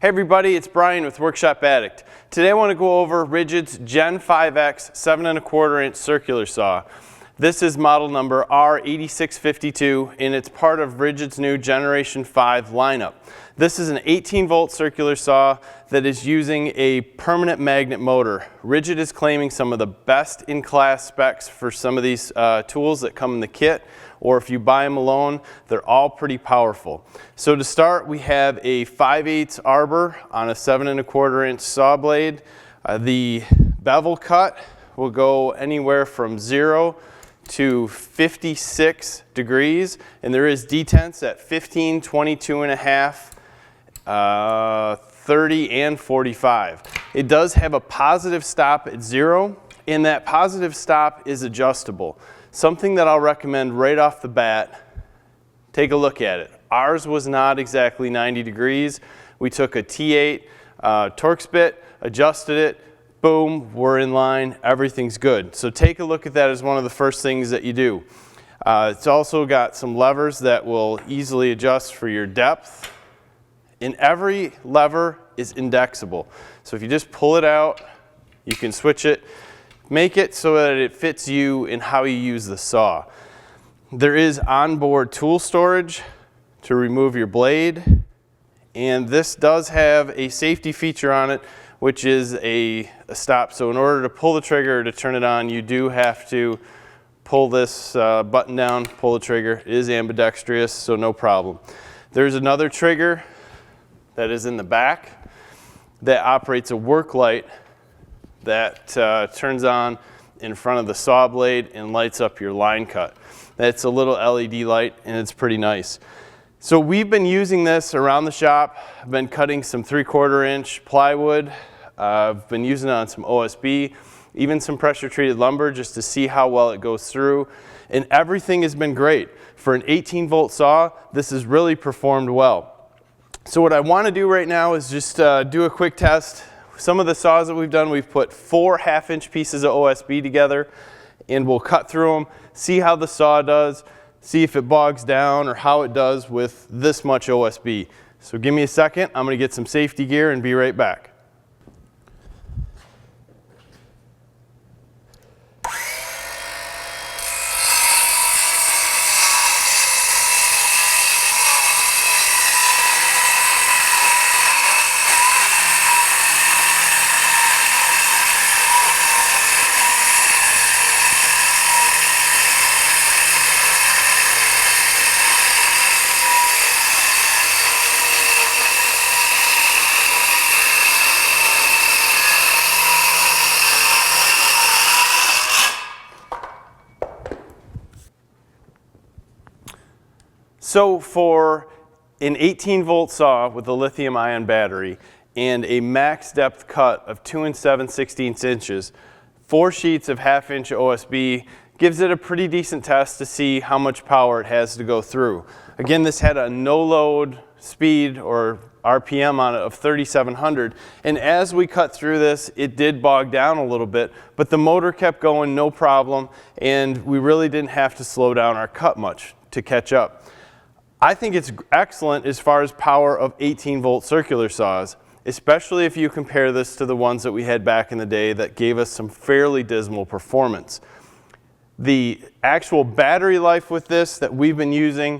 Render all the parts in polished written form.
Hey everybody, it's Brian with Workshop Addict. Today I want to go over Ridgid's GEN5X 7¼ inch circular saw. This is model number R8652 and it's part of Ridgid's new Generation 5 lineup. This is an 18-volt circular saw that is using a permanent magnet motor. Ridgid is claiming some of the best in class specs for some of these tools that come in the kit, or if you buy them alone, they're all pretty powerful. So to start, we have a 5/8 Arbor on a 7¼ inch saw blade. The bevel cut will go anywhere from 0 to 56 degrees, and there is detents at 15, 22.5, 30, and 45. It does have a positive stop at 0, and that positive stop is adjustable. Something that I'll recommend right off the bat, take a look at it. Ours was not exactly 90 degrees. We took a T8 Torx bit, adjusted it, boom, we're in line, everything's good. So take a look at that as one of the first things that you do. It's also got some levers that will easily adjust for your depth, and every lever is indexable. So if you just pull it out, you can switch it, make it so that it fits you in how you use the saw. There is onboard tool storage to remove your blade, and this does have a safety feature on it, which is a stop. So in order to pull the trigger to turn it on, you do have to pull this button down, pull the trigger. It is ambidextrous, so no problem. There's another trigger that is in the back that operates a work light that turns on in front of the saw blade and lights up your line cut. That's a little LED light, and it's pretty nice. So we've been using this around the shop. I've been cutting some 3/4 inch plywood. I've been using it on some OSB, even some pressure treated lumber, just to see how well it goes through. And everything has been great. For an 18-volt saw, this has really performed well. So what I want to do right now is just do a quick test. Some of the saws that we've done, we've put 4 1/2-inch pieces of OSB together, and we'll cut through them, see how the saw does, see if it bogs down or how it does with this much OSB. So give me a second, I'm going to get some safety gear and be right back. So for an 18-volt saw with a lithium-ion battery and a max depth cut of 2 7/16 inches, 4 sheets of 1/2-inch OSB gives it a pretty decent test to see how much power it has to go through. Again, this had a no-load speed or RPM on it of 3,700, and as we cut through this, it did bog down a little bit, but the motor kept going no problem, and we really didn't have to slow down our cut much to catch up. I think it's excellent as far as power of 18-volt circular saws, especially if you compare this to the ones that we had back in the day that gave us some fairly dismal performance. The actual battery life with this that we've been using,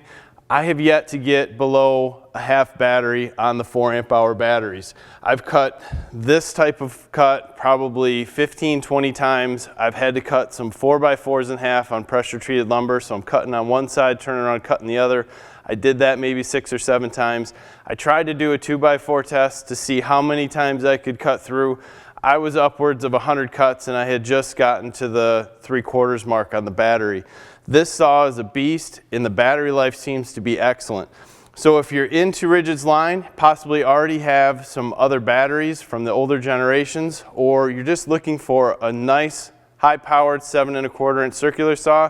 I have yet to get below a half battery on the 4 amp-hour batteries. I've cut this type of cut probably 15, 20 times. I've had to cut some 4x4s in half on pressure treated lumber, so I'm cutting on one side, turning around, cutting the other. I did that maybe 6 or 7 times. I tried to do a 2x4 test to see how many times I could cut through. I was upwards of 100 cuts, and I had just gotten to the 3/4 mark on the battery. This saw is a beast, and the battery life seems to be excellent. So if you're into Ridgid's line, possibly already have some other batteries from the older generations, or you're just looking for a nice high-powered 7¼ inch circular saw,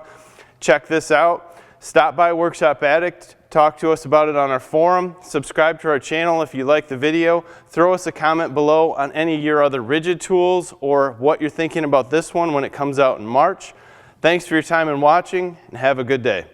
check this out. Stop by Workshop Addict, talk to us about it on our forum, subscribe to our channel if you like the video, throw us a comment below on any of your other Ridgid tools or what you're thinking about this one when it comes out in March. Thanks for your time and watching, and have a good day.